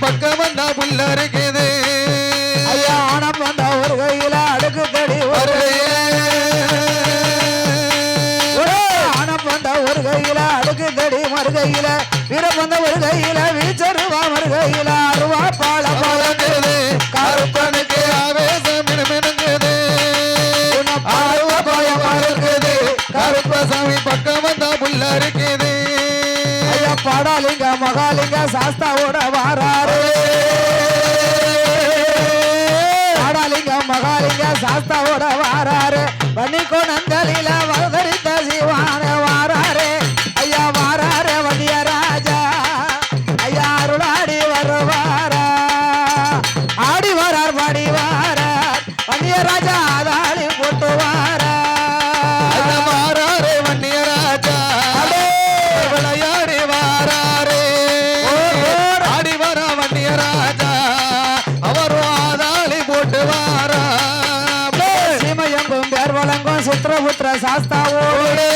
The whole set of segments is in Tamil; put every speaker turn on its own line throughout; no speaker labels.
பக்கம் வந்தா புள்ள இருக்குது
ஐயா ஆனம் வந்த ஒரு கையில அடுக்கு தடி ஆனம் வந்த ஒரு கையில அடுக்கு தடி மறுகையில வீரம் வந்த ஒரு கையில வீச்சருவா மறுகையில அருவா பால
பழங்குது கருப்பனுக்கு ஆவேசம் மினுமினுங்குது அருவா பாயமா இருக்குது கருப்பசாமி பக்கம் வந்தா புள்ள இருக்குது
ஐயா பாடாலிங்க மகாலிங்க சாஸ்தாவோட வாராரு பாடாலிங்க மகாலிங்க சாஸ்தாவோட வாராரு வன்னிக்கோ நந்தலில வரதரித்த சிவான வாராரு ஐயா வாராரு வண்டிய ராஜா ஐயா அருளாடி வருவாரா ஆடி வரார் பாடி வாரார் வண்டிய ராஜா ஆதாளி போட்டு வாரா
வாராரே வன்னிய ராஜா விளையாடி வாராரே ஆடி வர வன்னிய ராஜா அவரும் ஆதாளி போட்டு வாரா
சீமையங்கும் பேர் வழங்கும் சித்திரபுத்திர சாஸ்தாவோடு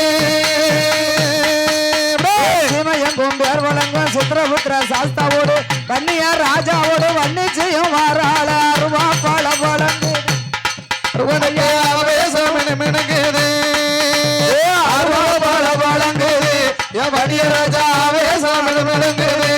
சீமையங்கும் பேர் வழங்கும் சித்திரபுத்திர சாஸ்தாவோடு வன்னிய ராஜாவோடு வன்னிச்சையும் வாராள அருவா பல வழங்கு
ஆவேசம் மினுமினுங்குது அருவா பல வழங்குது வன்னிய ராஜா ஆவேசம் மினுமினுங்குது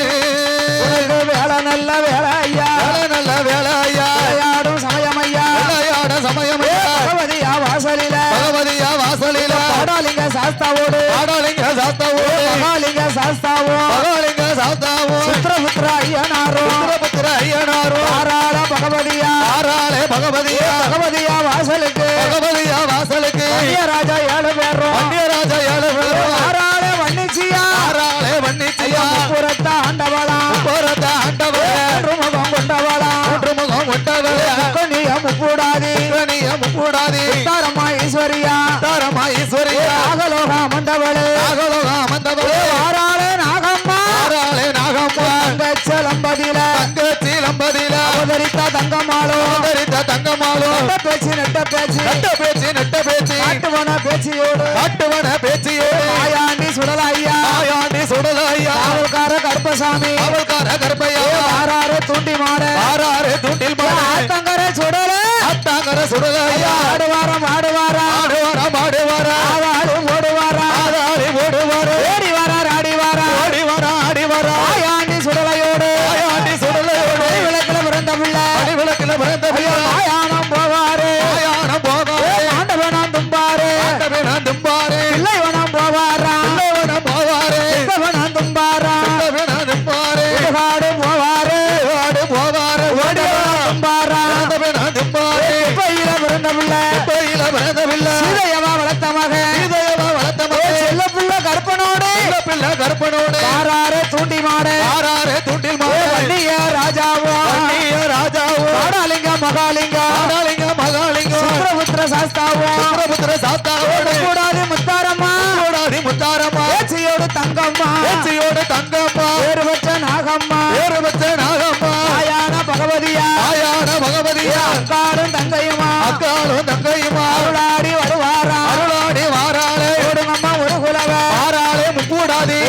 வேலை நல்ல வேலை ஐயா
நல்ல வேலை ஐயா
விளையாடும் சமயம் ஐயா
விளையாட சமயம்
பகவதியா வாசலில
பகவதியா வாசலில
பாடாலிங்க சாஸ்தாவோடு
ஆடாலிங்க சாஸ்தாவோ
மகாலிங்க சாஸ்தாவோ
பகவாலிங்க சாஸ்தாவோ
சித்திரபுத்திர ஐயனாரோ
புத்திர ஐயனாரோ
ஆறாள பகவதியா
ஆறாளே பகவதியா
பகவதியா வாசலுக்கு
பகவதியா வாசலுக்கு
ராஜா 7 பேரும்
வன்னிய ராஜா 7 பேரும்
ஆறாளே வன்னிச்சியா
ஆறாளே வன்னிச்சியா
புறத்த ஆண்டவளாம்
போறத ஆண்டவளே
முகம் கொண்டவளாம்
மூன்று முகம் கொண்டவளே
கொன்னிய முக்கூடாதி
கணிய முக்கூடாதி
தாரமா ஈஸ்வரியா
தாரமா ஈஸ்வரியா
நாகலோகா மண்டவளே
நாகலோகா மந்தவளே
ஆறாளே நாகம்மா
ஆறாளே நாகம்மா
தங்கச்சலம்பதியில
தங்கச்சி லம்பதியில
அவதரித்த தங்கம்மாளோ
அவதரித்த தங்கமாளோ
நெட்ட பேச்சு
நெட்ட பேச்சு
காட்டுவன பேச்சியோடு
காட்டுவன பேச்சியோடு
ஆயாண்டி சுடலையா
ஆயாண்டி சுடலையா
காவல்கார கருப்பசாமி
அவள்கார கருப்பையா
ஆறாறு தூண்டி மாட
ஆறாறு தூண்டில்
ஆத்தங்கர சுடல
அத்தாங்கர சுடலையா
ஆடுவாரம் ஆடுவாரா
ஆடுவாரா ஆடுவாரா
ஆவாடு ஓடுவாரா
ஆடாளி ஓடுவாரு
ஓடி வாரார் ஆடிவாரா
ஓடி வரா ஆடி வரா
ஆயாண்டி சுடலையோடு
ஆயாண்டி சுடலையோடு
விளக்கில பிறந்த பிள்ளை
அடி விளக்கில பிறந்த
ஆயானம் போவாரு
ஆயானம் போகாரு
ஆண்டவனம் தும்பாரு
ஆண்டவனம் தும்பாரு
பிள்ளைவனம் போவாரா
பிள்ளைவனம் போவாரு
பிள்ளைவனம் தும்பாரா
ஆண்டவனம் தும்பாரு
காடு போவாரு
ஆடு போவாரு ஓடி
தும்பாரா
ஆண்டவனம் தும்பாரு
பையில பிறந்த பிள்ளை
பையில பிறந்த பிள்ளை
சீதையவா வளர்த்த மகன்
இதயமா வளர்த்த மகன்
செல்ல பிள்ளை கற்பனோடு
பிள்ளை கருப்பனோடு
ஆறாறு தூண்டி மாடு
ஆறாறு தூண்டில் மாடு
வண்டிய ராஜாவோ
வன்னிய ராஜாவோ
பாடாலிங்க மகாலிங்க
ஆடாலிங்க மகாலிங்க
சித்திரபுத்திர சாஸ்தாவோ
புத்திர சாஸ்தாவோடு
கூடாது முத்தாரம்மா
கூடாதி முத்தாரம்மா
பேச்சியோடு தங்கம்மா
பேச்சியோடு தங்கம்மா
பேரு பெற்ற நாகம்மா
பேரு வச்ச நாகம்மா
ஆயான பகவதியா
ஆயான பகவதியா
அக்காலும் தங்கையுமா
அக்காலும் தங்கையுமா
அருளாடி வருவாரா
அருளாடி வாராளே
ஓடுங்கம்மா ஒரு குலவ
ஆறாளே முக்கூடாதி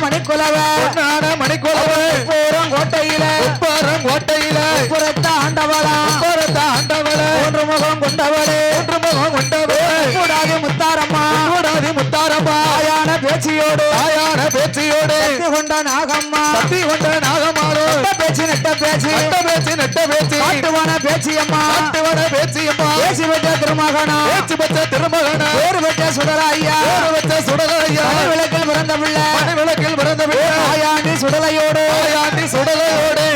மணிக்குலவ
பொன்னான மணிக்குளவு
பூரம் கோட்டையில
உப்பாரம் கோட்டையில
புறத்த ஆண்டவளா
உப்பரத்த ஆண்டவளே
மூன்று முகம் கொண்டவளே
மூன்று முகம் கொண்டவளே
கூடாது முத்தாரம்மா
கூடாதி முத்தாரம்மா
ஆயான பேச்சியோடு
ஆயான பேச்சியோடு
சக்தி கொண்ட நாகம்மா
சக்தி கொண்ட நாகமாளோ
நெட்ட பேச்சு நெட்ட பேச்சு
நெட்ட பேச்சு
காட்டுவான பேச்சியம்மா
காட்டுவன பேச்சியம்மா
பேசி பெற்ற திருமகனா
பேச்சு பச்ச திருமகன
பேரு பெற்ற சுடராய்யா
பேரு வச்ச சுடலையா
விளக்கில் பிறந்த பிள்ளை
மணி விளக்கில் பிறந்த பிள்ளை
ஆயாண்டி சுடலையோடு
ஆயாண்டி சுடலையோடு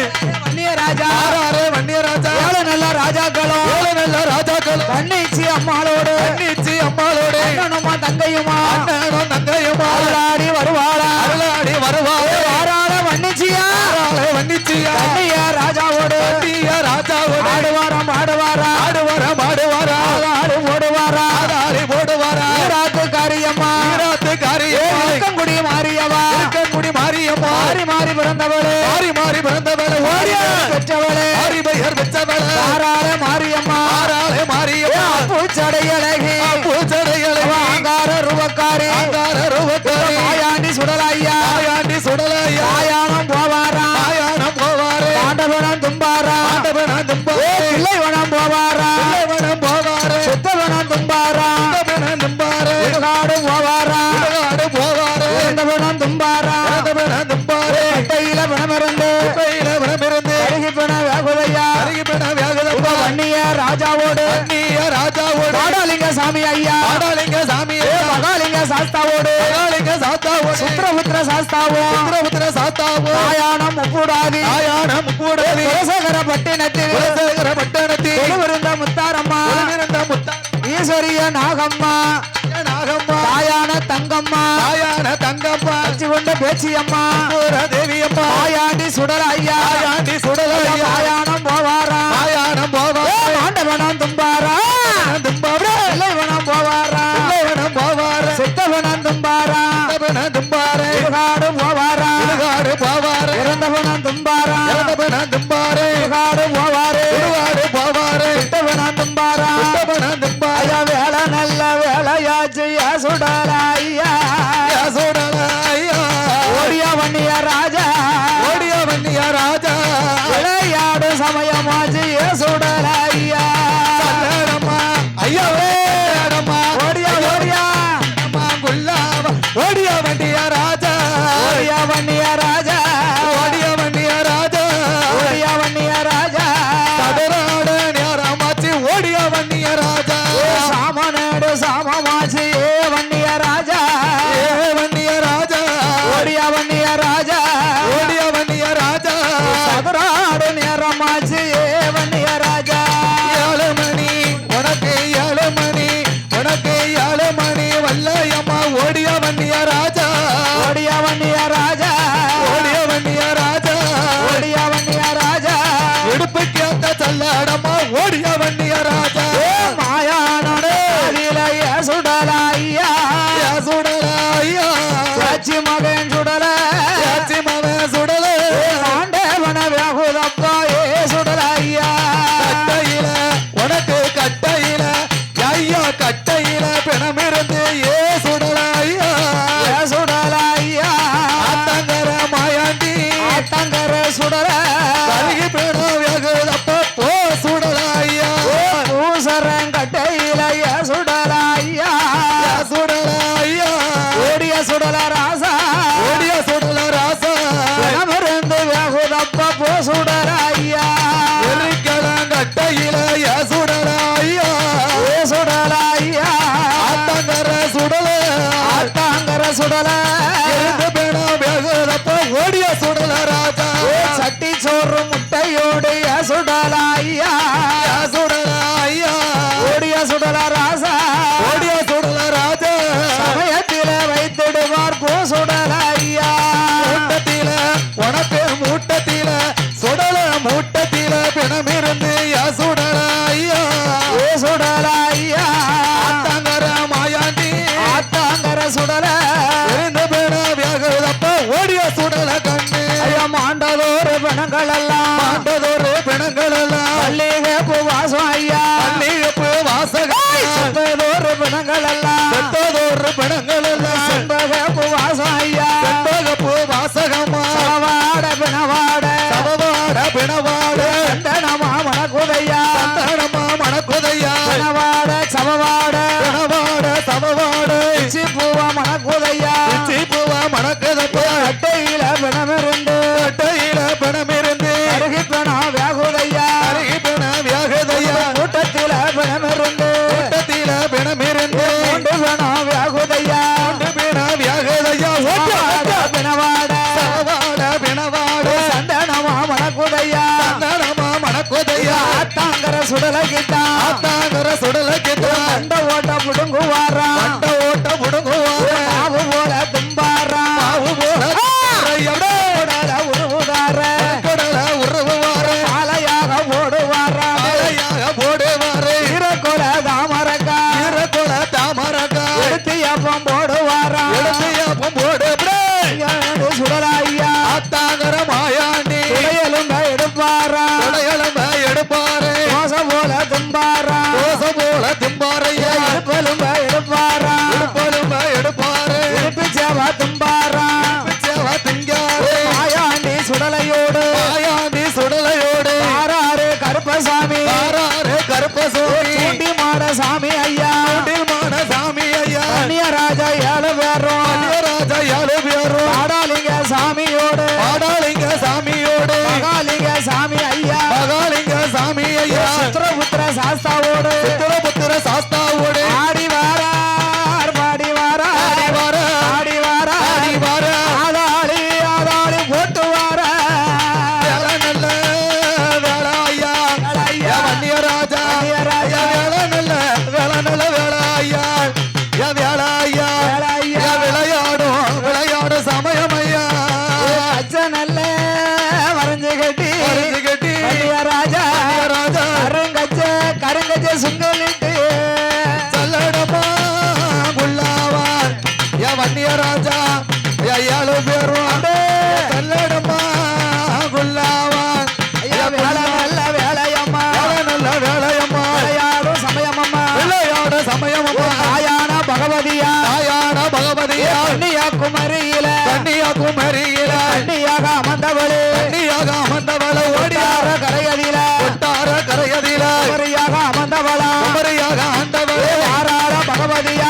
வன்னிய ராஜா
ஆறாறு வன்னிய ராஜா
ஏழு நல்ல ராஜாக்களும்
ஏழு நல்ல ராஜாக்கள்
கண்ணிச்சி அம்மாளோடு
கண்ணிச்சி அம்மாளோடு
அண்ணனுமா தங்கையுமா
அண்ணனும் தங்கையுமா
அருளாடி வருவாளா
அருளாடி வருவாளே
ஆறாள வன்னிச்சியா
ஆறாளே வன்னிச்சியா
கண்ணிய ராஜாவோடு
வன்னிய ராஜாவோடு
ஆடுவாரம் ஆடுவாரா
ஆடுவாரா
ஆடு ஓடுவாரா
ஆடாரி போடுவாரா
ஈராத்து காரியம்மா
ஈராத்து காரியம்
இருக்கங்குடி மாறியவா
இருக்கன்குடி மாரியம்மா
மாறி மாறி பிறந்தவளே
மாறி பிறந்தவளே ஓடிய
பெற்றவளே
மாறி பெயர் பெற்றவளே
ஆறாள மாரியம்மா
ஆறாளே மாரியம்மா
பூச்சடையழகி
பூச்சடைகளை
ஆங்கார ரூபக்காரி
ரூபக்காரி
ஆயாண்டி சுடலையா
ஆயாண்டி சுடலையா
ஆயானம் போவாரா
ஆயானம் போவாரே சாத்தாவோடு
சுத்திரபுத்திர சாஸ்தாவும்
சுத்திரபுத்திர சாத்தாவோ
ஆயானம் முக்கூடாதி
ஆயானம் கூடவி
குலசேகர பட்டினத்தில்
குலசேகர பட்டணத்தில்
கொலுவிருந்த முத்தாரம்மா
கொலுவிருந்த முத்தாரம்மா
ஈஸ்வரிய நாகம்மா
நாகம்மா
தாயான தங்கம்மா
தாயான தங்கம்மா
அச்சு கொண்ட பேச்சியம்மா
தேவியம்மா
ஆயாண்டி சுடல ஐயா
ஆயாண்டி சுடலையா
ஆயானம் போவாரா
ஆயானம் போவா
ஆண்டவனம் தும்பாரா
தும்பாரா
இல்லைவனம் போவாரா
இல்லவனம் போவார
சித்தவனம் தும்பாரா
சித்தவனம் தும்பாரே
இடுகாடு போவாரா
இடுகாடு போவாரே
இறந்தவனம் தும்பாரா
இறந்தவனம் தும்பாரே
இடுகாடு போவாரு
இடுகாடு போவாரே
சித்தவனம் தும்பாரா
சித்தவனம் தும்பாரே
ஐயா வேலை நல்ல வேலையாச்சு சுடலா ஐயா
சுடலையா
ஓடிய வண்ணிய ராஜா
ஓடிய வன்னிய ராஜா
விளையாடு சமயமாச்சு சுடலா ஐயா
சல்லடம்மா ஐயாவே அடம்மா
ஓடியா ஓடியா
அம்மா குல்லாவ ஓடிய வண்டிய ராஜா
ஓடிய வண்ணிய ராஜா
ஓடிய வண்டிய ராஜா
ஓடிய வண்ணிய ராஜா
சதுராட நேரமாச்சு ஓடிய வண்டிய ராஜா
சாமநாடு சாமமாச்சு வண்ணிய ராஜா
ஏ வண்டிய ராஜா
ஓடிய வண்ணிய ராஜா
ஓடிய வண்டிய ராஜா
சதுராடு நேரமாச்சு வண்ணிய ராஜா
7 மணி உனக்கு 7 மணி உனக்கு 7 மணி வல்லையம்மா ஓடிய வண்டிய ராஜா
ஓடிய வண்ணிய ராஜா
ஓடிய வண்டிய ராஜா
ஓடிய வண்ணிய ராஜா
இடுப்பு கேத்த சல்லாடம்மா ஓடிய வண்டிய ராஜா
மாயானோடு சுடலா ஐயா
யா சுடலையா
சாட்சி மகன் சுடல
யாச்சி மவன் சுடல
ஆண்டவன வியாகுதப்பா சுடல ஐயா
கட்டையில உனக்கு கட்டையில ஐயா கட்டையில பிணமிருந்து ஏ சுடலையா
சுடல ஐயா
ஆத்தங்கர மாயாண்டி
ஆத்தங்கர சுடல
கருகி பிணம் வெகுதப்ப போ சுடலையா
பூசரங்கட்டையில சுடல ஐயா
யா சுடலையா
ஓடிய சுடல ராசா
ஓடிய சுடல ராசா
மருந்து வியாகுதப்பா போ சுடல ஐயா
எரிக்கலங்கட்டையில யா சுடலையா
சுடல ஐயா
ஆத்தங்கர சுடல
ஆத்தாங்கர சுடல
இருந்து பிணம் வெகுதப்ப ஓடிய சுடல ராஜா
சட்டி சோறு முட்டையோடு சுடல ஐயா
யா சுடலையா
ஓடிய சுடல ராசா
ஓடிய சுடல ராஜா
சமயத்தில வைத்திடுவார் போ சுடல ஐயா
மூட்டத்தில உனக்கு மூட்டத்தில சுடல மூட்டத்தில பிணமிருந்து யா சுடலையா
சுடல ஐயா
ஆத்தங்கர மாயாண்டி
ஆத்தாங்கர சுடல
இருந்து பிணம் வெகுதப்ப ஓடிய சுடல கண்ணு
ஐயா மாண்டதோறு பிணங்கள் எல்லாம்
ஆண்டதொரு பிணங்கள் எல்லாம்
மல்லிகை பூ வாசம் ஐயா
மல்லிகைப்பூ வாசகம்
செத்ததோறு பிணங்கள் எல்லாம்
செத்ததொரு பிணங்கள் எல்லாம்
செண்பக பூ வாசம் ஐயா
செண்பகப்பூ வாசகமா
சவாட பிணவாட
சமவாட பிணவாட
சந்தனமா மணக்குதையா
சந்தனமா மணக்குதையா
பிணவாட சமவாட
பிணவாட சமவாட
பிச்சி பூவா மணக்குதையா
சீப்புவா மணக்குதப்பா
அட்டையில பிணமிருந்து
கட்டையில பிணமிருந்து
அருகி பிணம் வியாகுதையா
அருகி பிண வியாகதையா
கூட்டத்தில பிணமிருந்து
கூட்டத்தில பிணமிருந்து
மூன்று பிணம் வியாகுதையா
பிண வியாகதையா
சவாட பிணவாட
சமவாட பிணவாட
சந்தனமா மணக்குதையா
சந்தனமா மணக்குதையா
ஆத்தாங்கர சுடலகிட்டா
ஆத்தாங்கர சுடலக்கிட்டான்
அந்த ஓட்ட புடுங்குவாரா
மண்ட ஓட்ட முடுங்குவார
மாவு போல தும்பாரா
மாவு போல
உடல உருவுதார
கடல உருவார
மாலையாக போடுவாரா
ஆலையாக போடுவாரு
ஈரக்குல தாமரக்கா
ஈரக்குல தாமரக்கா
எடுத்து அப்பம் போடுவாரா
எடுத்து போடு
சுடலாய்யா
ஆத்தாங்கர மாயாண்டி
உடையலுங்க எடுப்பாரா
உடையலம்ப எடுப்பாரு
மோசம் போல தும்பாரா கன்னியாகுமரியில
கன்னியாகுமரியில
கன்னியாக அமர்ந்தவளே
கன்னியாக அமர்ந்தவள ஓடியார
கரையதில
ஒட்டார கரையதில
குமரியாக அமர்ந்தவளா
குமரியாக ஆண்டவளே
ஆறார பகவதியா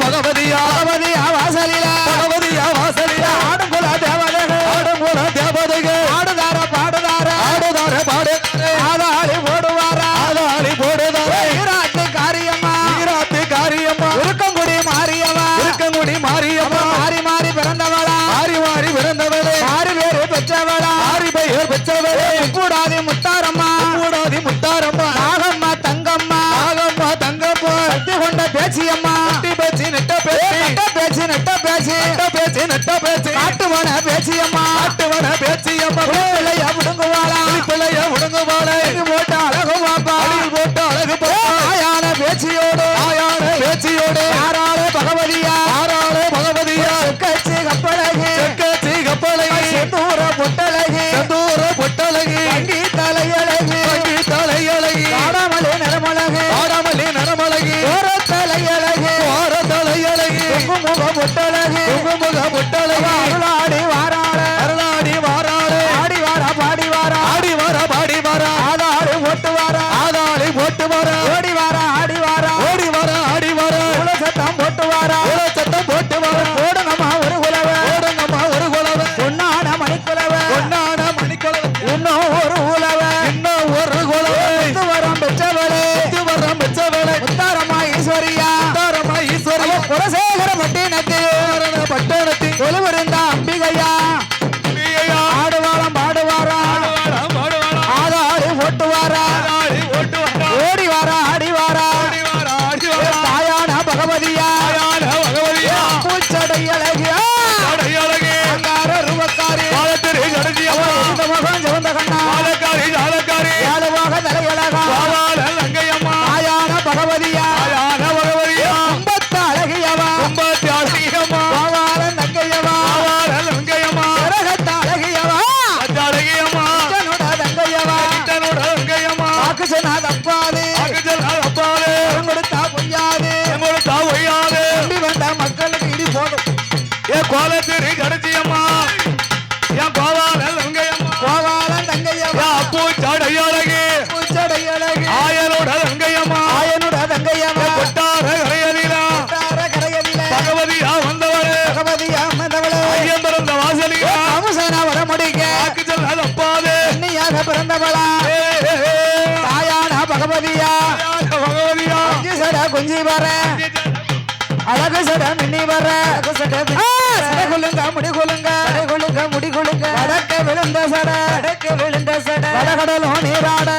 பகவதியா
பகவதியா வாசலில
பகவதியா வாசலில
ஆடுங்குல தேவதைகள்
ஆடும்போல தேவதைகள்
ஆடுதார பாடுதார
ஆடுதார பாடுதார
ஆதாளி போடுவாரா
ஆதாளி போடுதார
ஈராட்டு காரியம்மா
ஈராத்து காரியம்மா
உருக்கங்குடி மாரியம்மா
இருக்கங்குடி மாரியம்மா
மாறி மாறி பிறந்தவளா
மாறி மாறி பிறந்தவளே
மாறி வேறு பெற்றவளா
மாறி பெயர் பெற்றவளே
கூடாதி முத்தாரம்மா
கூடாதி முத்தாரம்மா
நாகம்மா தங்கம்மா
நாகம்மா தங்கம்மா
சக்தி கொண்ட பேச்சியம்மா
நெட்டி பேச்சு நெட்ட பேச்சு
நெட்ட பேச்சு நெட்ட பேச்சு
நெட்ட பேச்சு நெட்ட பேச்சு
காட்டுவன பேச்சியம்மா
காட்டுவன பேச்சியம்மா
பிள்ளைய விடுங்குவாளா
பிள்ளைய உடங்குவாளே
இது போட்ட அழகு பாப்பா
அடியில் போட்டு அழகு பாப்பா
ஆயான பேச்சியோடு
ஆயான பேச்சியோடு
யாராலே பகவதியா
ஆறாளே பகவதியா
கச்சி கப்பழகி
செக்கச்சி கப்பழகி
செந்தூர பொட்டழகி
செந்தூர பொட்டழகி
வங்கி தலையழகி
வங்கி தலையழகி
காடாமலே நரமழகி
ஆடாமலே நரமழகி
ஓர தலையழகி
ஓர தலையழகி
முக பொட்டழகி
குங்குமுக பொட்டழகி
அருளாடி வாராள
அருளாடி வாராளே
ஆடி வாரா பாடி வாரா
ஆடி வாரா பாடி வாரா
ஆதாடு ஓட்டு வாரா
ஆதாளி போட்டு வாரா
ஓடி வாரா ஆடி வாரா
ஓடி வாரா ஆடி வாரா
சத்தம் போட்டு வாரா
ஓட சத்தம் போட்டு வாரா
ஓடுங்கம்மா ஒரு குலவ
ஓடுங்கம்மா ஒரு குலவ
பொன்னான மணிக்குலவ
பொன்னான மணிக்குலவ
இன்னும் ஒரு உலவ
இன்னும் ஒரு குலவ
வரம் பெற்றவளே
வரம் பெற்றவளை
முத்தாரம்மா ஈஸ்வரியா
தாரமா ஈஸ்வரி
குலசேகர பட்டினத்தில்
பட்டணத்தி
கொலுவிருந்த அம்பிகையா ஆடுவாரம் பாடுவாரா ஆதாடு ஓட்டுவாரா ஓடி வாரா ஆடி வாரா தாயான பகவதியா பூச்சடை அழகியா அங்கார ரூபக்காரி இந்த முகம் சிவந்த கண்ணா ஏழுவாக தலையழகா தாயான பகவதியா கும்பத்த அழகியவா பாவாளன் தங்கையவா கிரகத்த அழகியவா கிருஷ்ணனோட தங்கையவா பாக்குசனா தப்பாது கொடுத்தா பொய்யாது நம்பி வந்த மக்களுக்கு இடி போடும்
கோலத்திரி கடைசியம்மா என் கோவாலல் வெங்கையம்மா
பாவாளன் தங்கையவா
பூச்சடையழகி
பூச்சடை அழகி
ஆயனோட வெங்கையம்மா
ஆயனோட தங்கையவா
கொட்டார கரையலிலா
தார கரையதில
பகவதியா வந்தவளே
பகவதியா மதவளே
ஐயன் பிறந்த வாசலியா
அமுசனா வர முடிக்க
ஆக்குச்சல் அப்பாது
கன்னியாக பிறந்தவளா தாயான பகவதியா
பகவதியா
சட குஞ்சி வர அழகு சட மின்னி வர குலுங்க முடி குலுங்க முடி குலுங்க வடக்க விழுந்த சட வடக்கடலும் நீராட